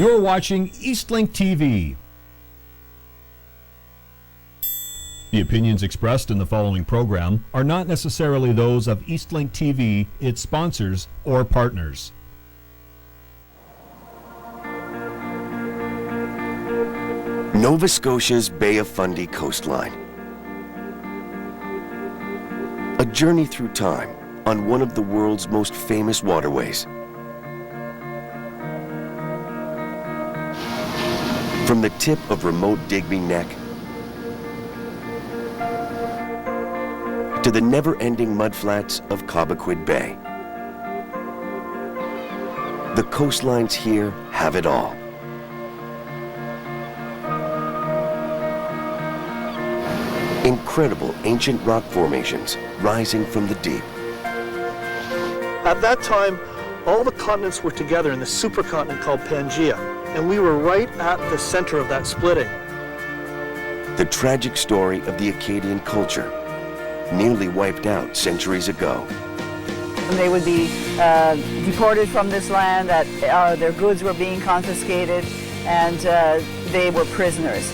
You're watching Eastlink TV. The opinions expressed in the following program are not necessarily those of Eastlink TV, its sponsors, or partners. Nova Scotia's Bay of Fundy coastline. A journey through time on one of the world's most famous waterways. From the tip of remote Digby Neck to the never-ending mudflats of Cobequid Bay, the coastlines here have it all. Incredible ancient rock formations rising from the deep. At that time, all the continents were together in the supercontinent called Pangaea, and we were right at the center of that splitting. The tragic story of the Acadian culture, nearly wiped out centuries ago. They would be deported from this land, that their goods were being confiscated, and they were prisoners.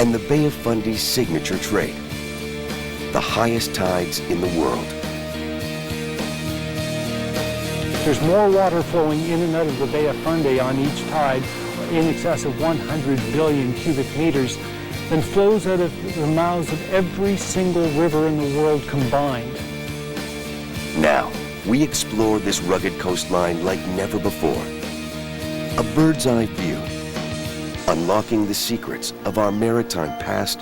And the Bay of Fundy's signature trait, the highest tides in the world. There's more water flowing in and out of the Bay of Fundy on each tide, in excess of 100 billion cubic meters, than flows out of the mouths of every single river in the world combined. Now, we explore this rugged coastline like never before. A bird's eye view, unlocking the secrets of our maritime past,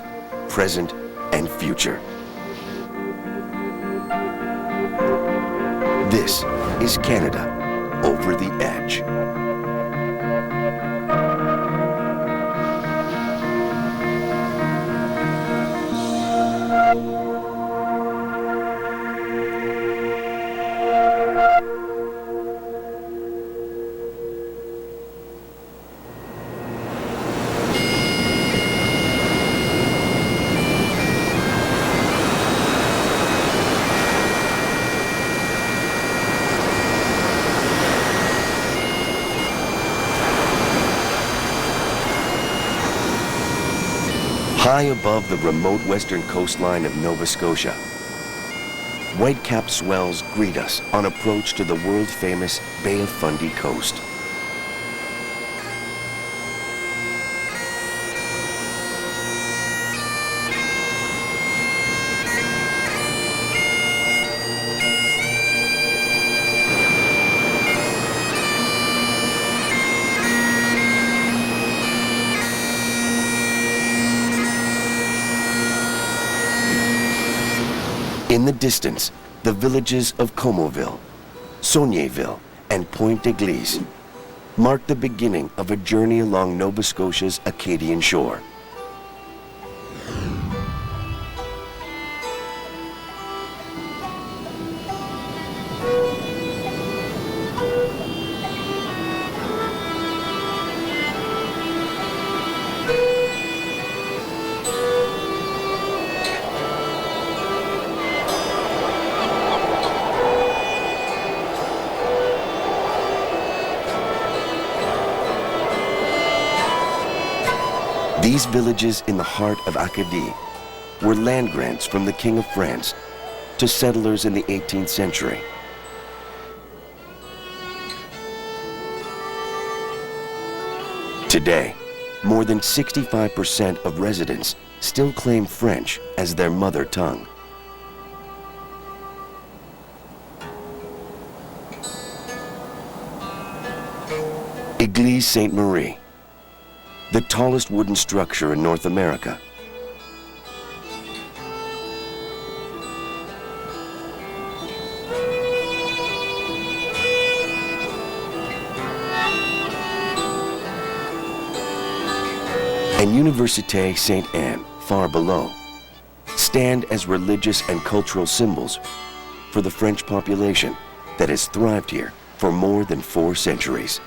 present, and future. This is Canada Over the Edge. High above the remote western coastline of Nova Scotia, white-capped swells greet us on approach to the world-famous Bay of Fundy coast. In the distance, the villages of Comoville, Saulniéville, and Pointe-Église mark the beginning of a journey along Nova Scotia's Acadian shore. These villages in the heart of Acadie were land grants from the King of France to settlers in the 18th century. Today, more than 65% of residents still claim French as their mother tongue. Église Sainte-Marie, the tallest wooden structure in North America. And Université Sainte-Anne, far below, stand as religious and cultural symbols for the French population that has thrived here for more than 4 centuries.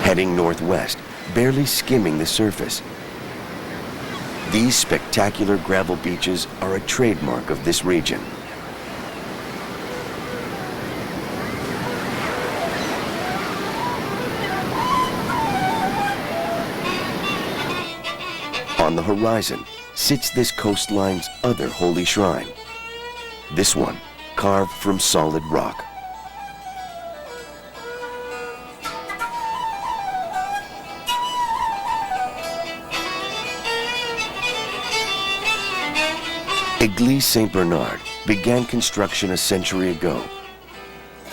heading northwest, barely skimming the surface. These spectacular gravel beaches are a trademark of this region. On the horizon sits this coastline's other holy shrine. This one carved from solid rock. Église Saint Bernard began construction a century ago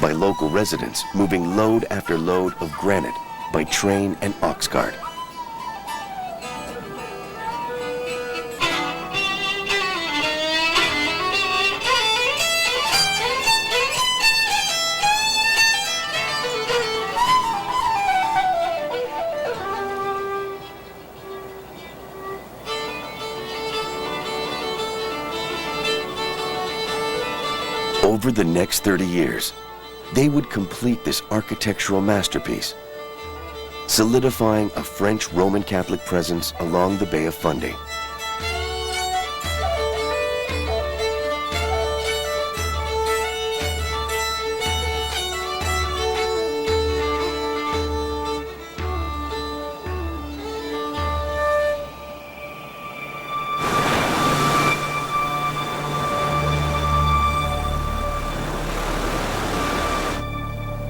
by local residents moving load after load of granite by train and ox cart. Over the next 30 years, they would complete this architectural masterpiece, solidifying a French Roman Catholic presence along the Bay of Fundy.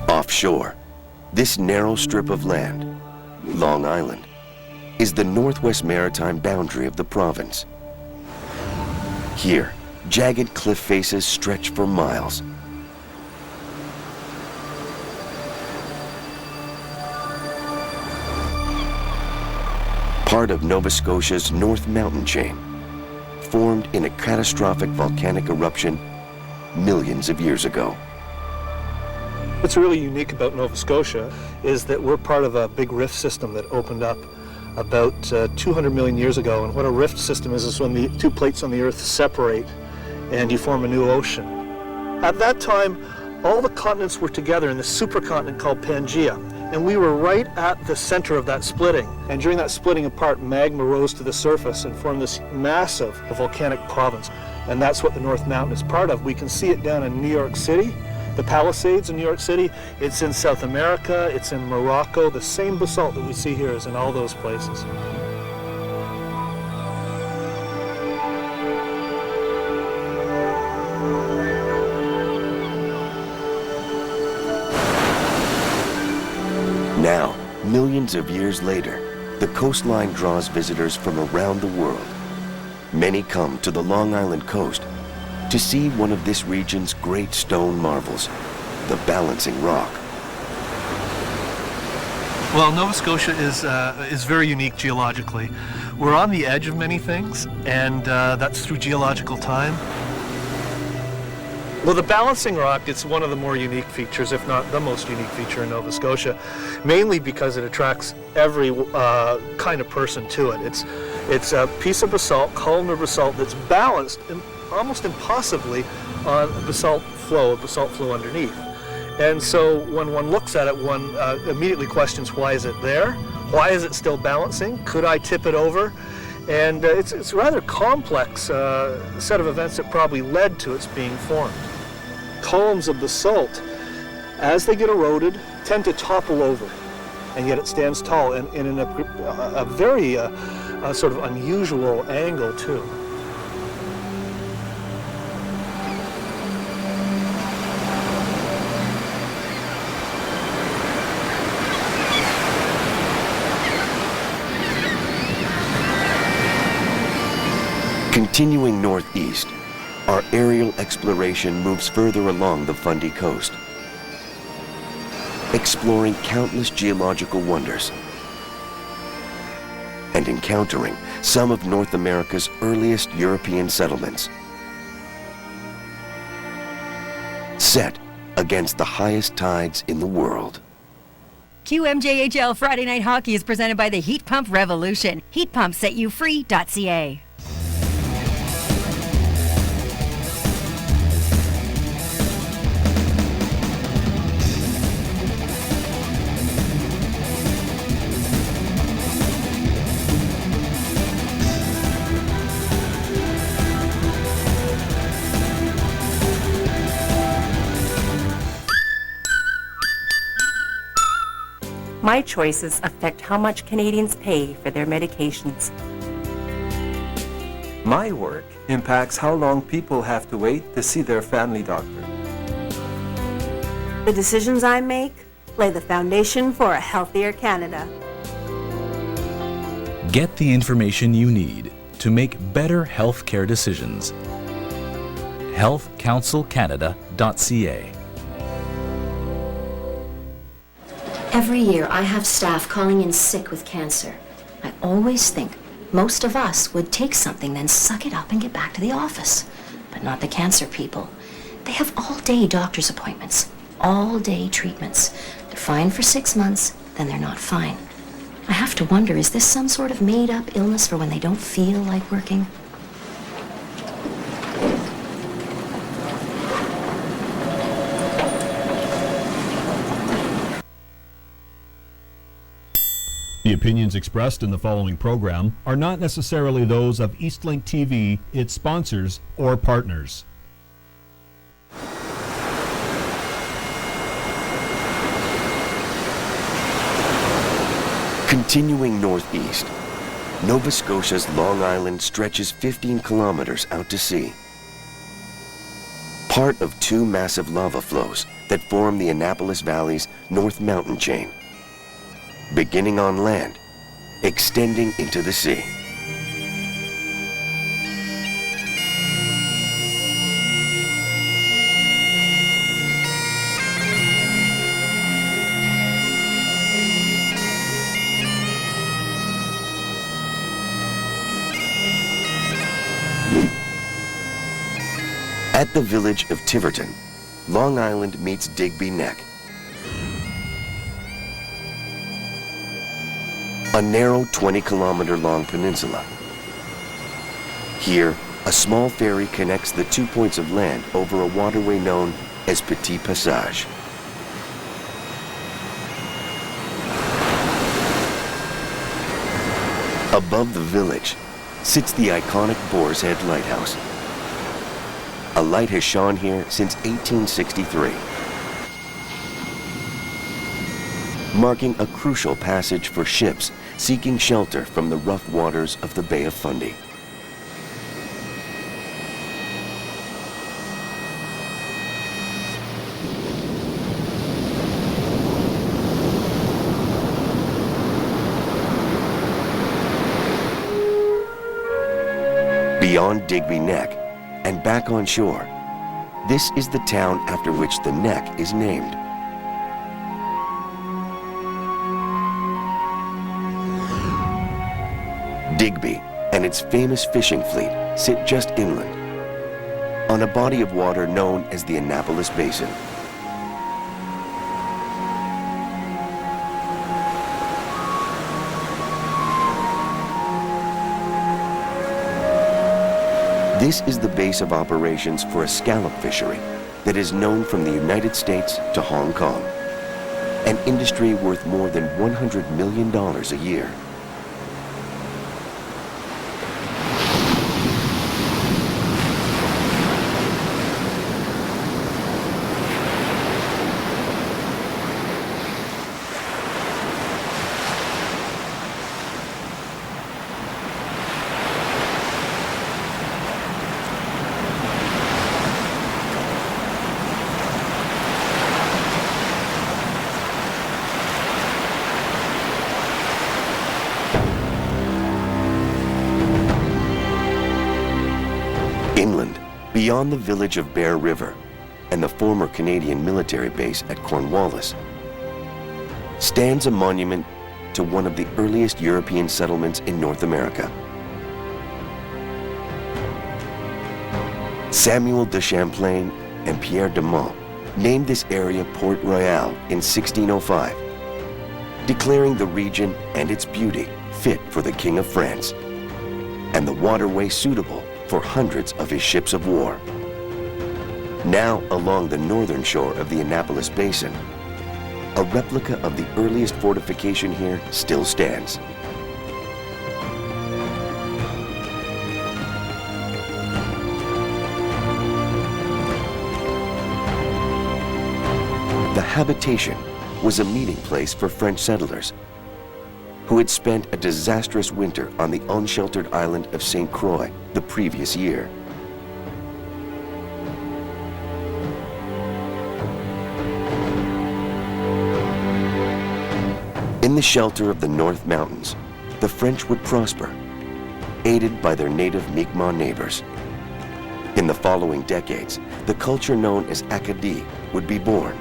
Offshore, this narrow strip of land, Long Island, is the northwest maritime boundary of the province. Here, jagged cliff faces stretch for miles. Part of Nova Scotia's North Mountain chain, formed in a catastrophic volcanic eruption millions of years ago. What's really unique about Nova Scotia is that we're part of a big rift system that opened up about 200 million years ago. And what a rift system is when the two plates on the Earth separate and you form a new ocean. At that time, all the continents were together in this supercontinent called Pangaea. And we were right at the center of that splitting. And during that splitting apart, magma rose to the surface and formed this massive volcanic province. And that's what the North Mountain is part of. We can see it down in New York City. The Palisades in New York City, it's in South America, it's in Morocco. The same basalt that we see here is in all those places. Now, millions of years later, the coastline draws visitors from around the world. Many come to the Long Island coast to see one of this region's great stone marvels, the Balancing Rock. Well, Nova Scotia is very unique geologically. We're on the edge of many things, and that's through geological time. Well, the Balancing Rock, it's one of the more unique features, if not the most unique feature in Nova Scotia, mainly because it attracts every kind of person to it. It's a piece of basalt, columnar basalt, that's balanced almost impossibly on a basalt flow underneath. And so when one looks at it, one immediately questions, why is it there? Why is it still balancing? Could I tip it over? And it's a rather complex set of events that probably led to its being formed. Columns of basalt, as they get eroded, tend to topple over, and yet it stands tall and in a very sort of unusual angle too. Continuing northeast, our aerial exploration moves further along the Fundy coast, exploring countless geological wonders and encountering some of North America's earliest European settlements, set against the highest tides in the world. QMJHL Friday Night Hockey is presented by the Heat Pump Revolution. HeatPumpSetYouFree.ca. My choices affect how much Canadians pay for their medications. My work impacts how long people have to wait to see their family doctor. The decisions I make lay the foundation for a healthier Canada. Get the information you need to make better healthcare decisions. healthcouncilcanada.ca. Every year I have staff calling in sick with cancer. I always think most of us would take something, then suck it up and get back to the office. But not the cancer people. They have all-day doctor's appointments, all-day treatments. They're fine for 6 months, then they're not fine. I have to wonder, is this some sort of made-up illness for when they don't feel like working? The opinions expressed in the following program are not necessarily those of Eastlink TV, its sponsors, or partners. Continuing northeast, Nova Scotia's Long Island stretches 15 kilometers out to sea. Part of two massive lava flows that form the Annapolis Valley's North Mountain chain. Beginning on land, extending into the sea. At the village of Tiverton, Long Island meets Digby Neck. A narrow 20-kilometer-long peninsula. Here, a small ferry connects the 2 points of land over a waterway known as Petit Passage. Above the village sits the iconic Boar's Head Lighthouse. A light has shone here since 1863, marking a crucial passage for ships seeking shelter from the rough waters of the Bay of Fundy. Beyond Digby Neck and back on shore, this is the town after which the neck is named. Digby and its famous fishing fleet sit just inland, on a body of water known as the Annapolis Basin. This is the base of operations for a scallop fishery that is known from the United States to Hong Kong, an industry worth more than $100 million a year. Inland, beyond the village of Bear River and the former Canadian military base at Cornwallis, stands a monument to one of the earliest European settlements in North America. Samuel de Champlain and Pierre de Monts named this area Port Royal in 1605, declaring the region and its beauty fit for the King of France, and the waterway suitable for hundreds of his ships of war. Now along the northern shore of the Annapolis Basin, a replica of the earliest fortification here still stands. The habitation was a meeting place for French settlers who had spent a disastrous winter on the unsheltered island of St. Croix the previous year. In the shelter of the North Mountains, the French would prosper, aided by their native Mi'kmaq neighbors. In the following decades, the culture known as Acadie would be born.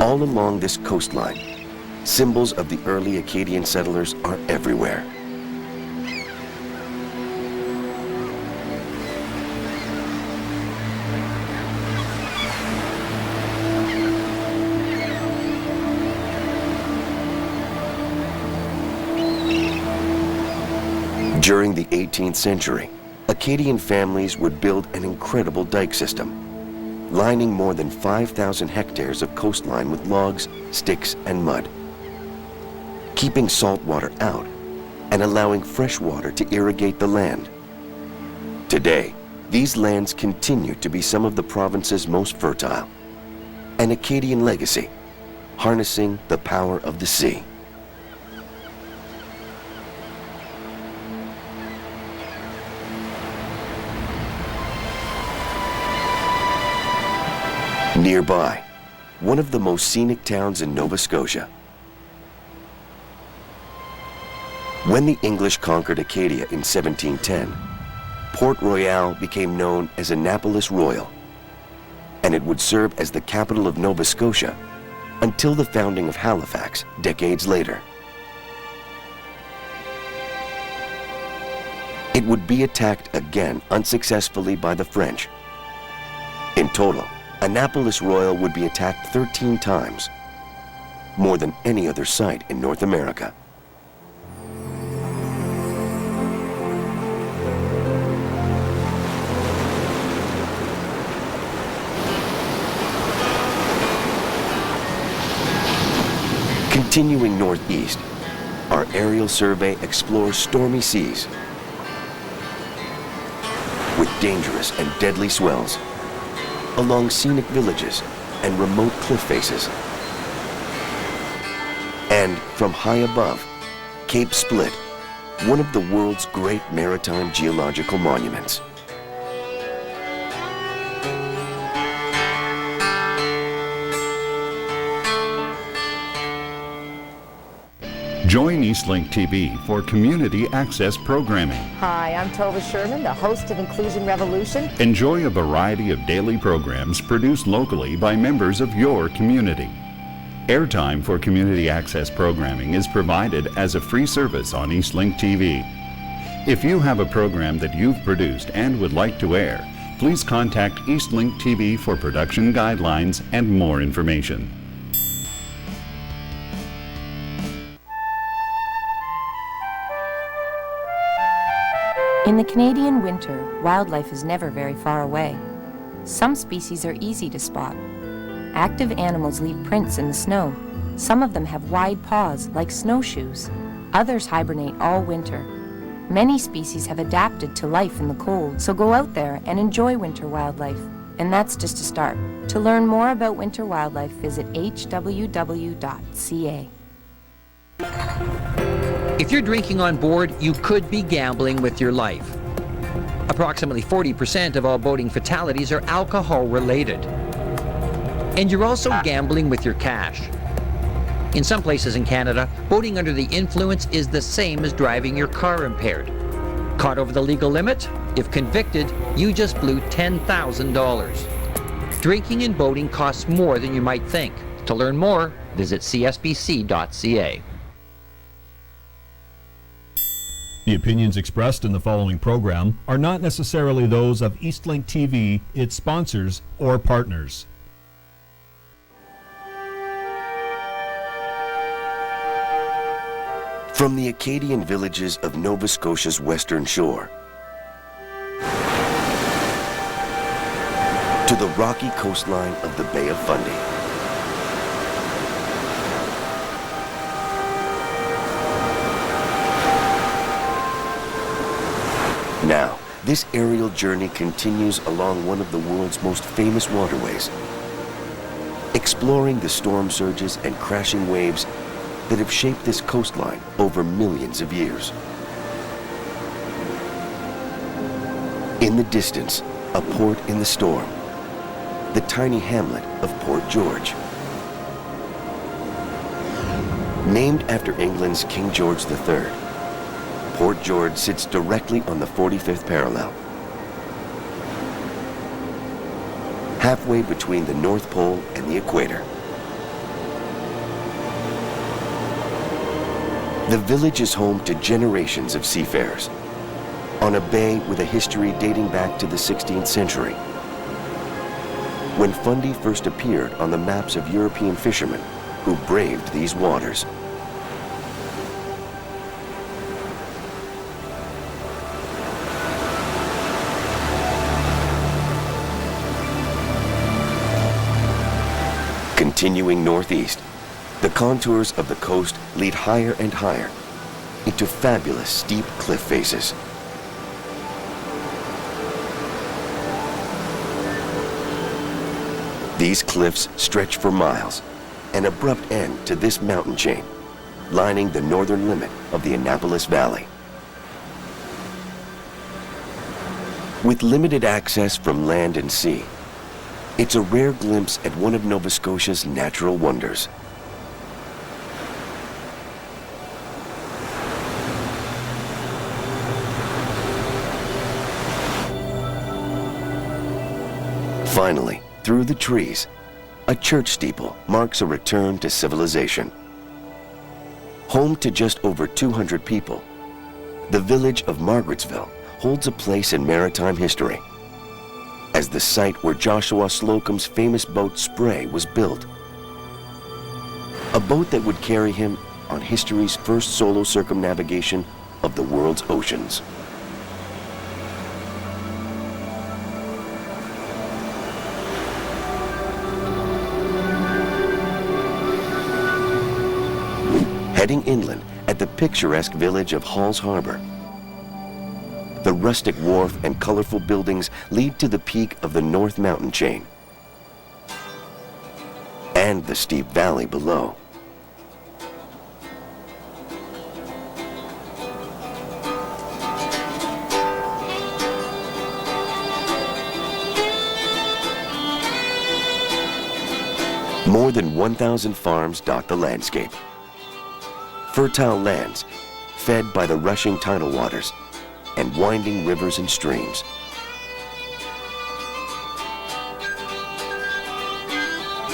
All along this coastline, symbols of the early Acadian settlers are everywhere. During the 18th century, Acadian families would build an incredible dike system, lining more than 5,000 hectares of coastline with logs, sticks, and mud, keeping salt water out and allowing fresh water to irrigate the land. Today, these lands continue to be some of the province's most fertile, an Acadian legacy, harnessing the power of the sea. Nearby, one of the most scenic towns in Nova Scotia. When the English conquered Acadia in 1710, Port Royal became known as Annapolis Royal, and it would serve as the capital of Nova Scotia until the founding of Halifax decades later. It would be attacked again unsuccessfully by the French. In total, Annapolis Royal would be attacked 13 times, more than any other site in North America. Continuing northeast, our aerial survey explores stormy seas with dangerous and deadly swells, along scenic villages and remote cliff faces. And from high above, Cape Split, one of the world's great maritime geological monuments. Join Eastlink TV for community access programming. Hi, I'm Tova Sherman, the host of Inclusion Revolution. Enjoy a variety of daily programs produced locally by members of your community. Airtime for community access programming is provided as a free service on Eastlink TV. If you have a program that you've produced and would like to air, please contact Eastlink TV for production guidelines and more information. In the Canadian winter, wildlife is never very far away. Some species are easy to spot. Active animals leave prints in the snow. Some of them have wide paws, like snowshoes. Others hibernate all winter. Many species have adapted to life in the cold, so go out there and enjoy winter wildlife. And that's just a start. To learn more about winter wildlife, visit hww.ca. If you're drinking on board, you could be gambling with your life. Approximately 40% of all boating fatalities are alcohol-related. And you're also gambling with your cash. In some places in Canada, boating under the influence is the same as driving your car impaired. Caught over the legal limit? If convicted, you just blew $10,000. Drinking and boating costs more than you might think. To learn more, visit csbc.ca. The opinions expressed in the following program are not necessarily those of Eastlink TV, its sponsors, or partners. From the Acadian villages of Nova Scotia's western shore to the rocky coastline of the Bay of Fundy. Now, this aerial journey continues along one of the world's most famous waterways, exploring the storm surges and crashing waves that have shaped this coastline over millions of years. In the distance, a port in the storm, the tiny hamlet of Port George. Named after England's King George III, Port George sits directly on the 45th parallel, halfway between the North Pole and the equator. The village is home to generations of seafarers, on a bay with a history dating back to the 16th century, when Fundy first appeared on the maps of European fishermen who braved these waters. Continuing northeast, the contours of the coast lead higher and higher into fabulous steep cliff faces. These cliffs stretch for miles, an abrupt end to this mountain chain, lining the northern limit of the Annapolis Valley. With limited access from land and sea, it's a rare glimpse at one of Nova Scotia's natural wonders. Finally, through the trees, a church steeple marks a return to civilization. Home to just over 200 people, the village of Margarettsville holds a place in maritime history as the site where Joshua Slocum's famous boat Spray was built. A boat that would carry him on history's first solo circumnavigation of the world's oceans. Heading inland at the picturesque village of Halls Harbor, the rustic wharf and colorful buildings lead to the peak of the North Mountain chain and the steep valley below. More than 1,000 farms dot the landscape. Fertile lands fed by the rushing tidal waters and winding rivers and streams.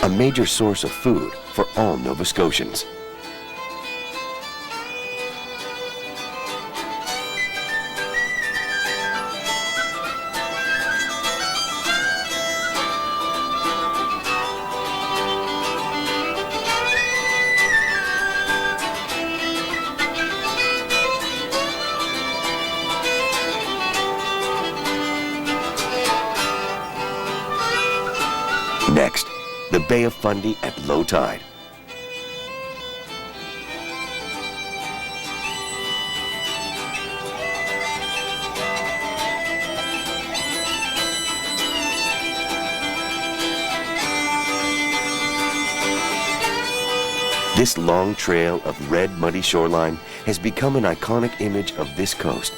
A major source of food for all Nova Scotians. Next, the Bay of Fundy at low tide. This long trail of red, muddy shoreline has become an iconic image of this coast.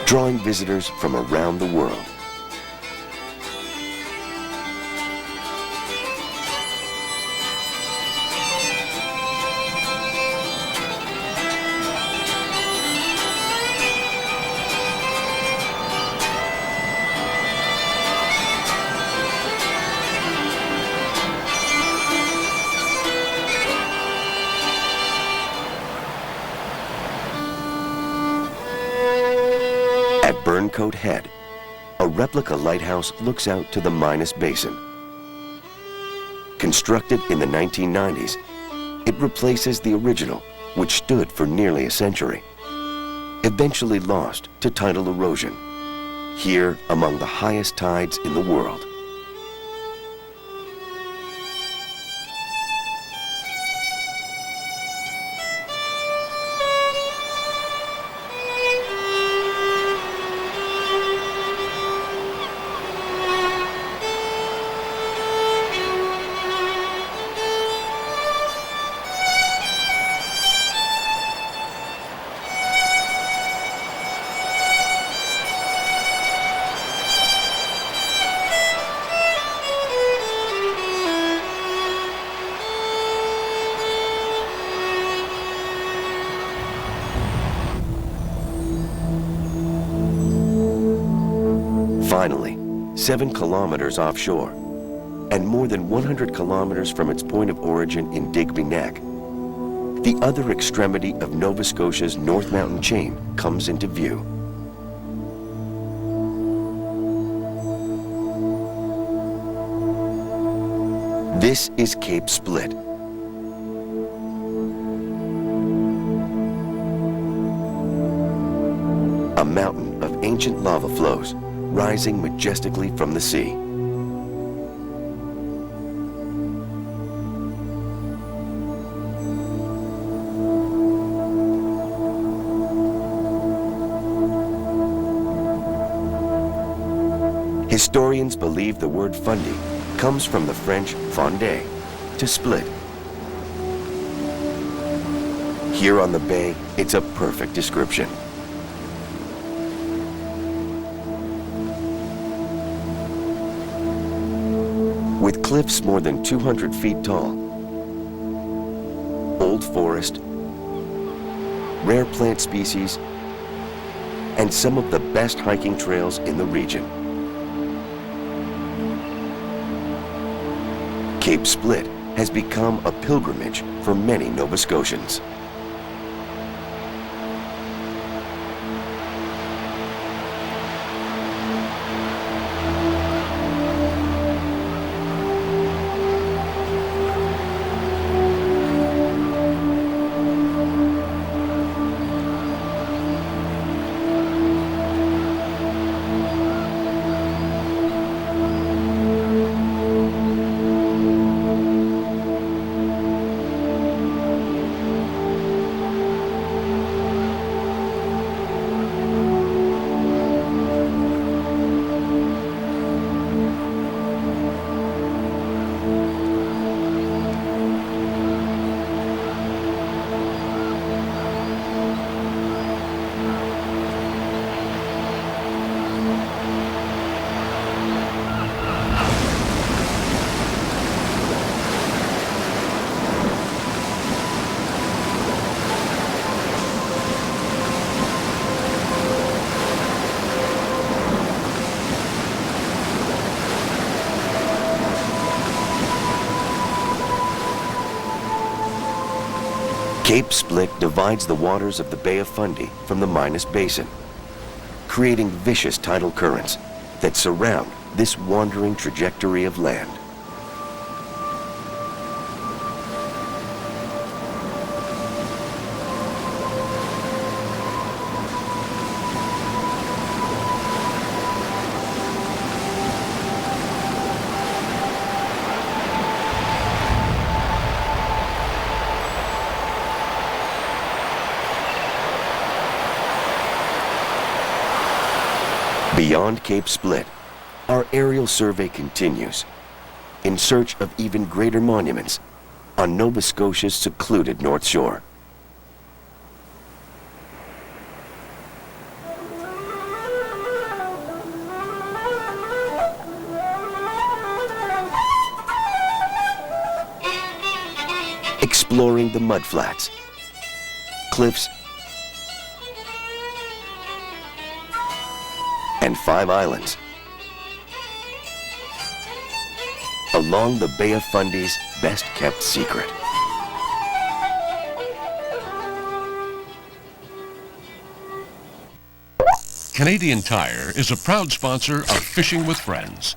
Drawing visitors from around the world. At Burncoat Head, a replica lighthouse looks out to the Minas Basin. Constructed in the 1990s, it replaces the original, which stood for nearly a century, eventually lost to tidal erosion, here among the highest tides in the world. Finally, 7 kilometers offshore, and more than 100 kilometers from its point of origin in Digby Neck, the other extremity of Nova Scotia's North Mountain chain comes into view. This is Cape Split. A mountain of ancient lava flows rising majestically from the sea. Historians believe the word Fundy comes from the French fonder, to split. Here on the bay, it's a perfect description. With cliffs more than 200 feet tall, old forest, rare plant species, and some of the best hiking trails in the region. Cape Split has become a pilgrimage for many Nova Scotians. Cape Split divides the waters of the Bay of Fundy from the Minas Basin, creating vicious tidal currents that surround this wandering trajectory of land. Beyond Cape Split, our aerial survey continues in search of even greater monuments on Nova Scotia's secluded North Shore. Exploring the mudflats, cliffs, and 5 islands along the Bay of Fundy's best-kept secret. Canadian Tire is a proud sponsor of Fishing with Friends.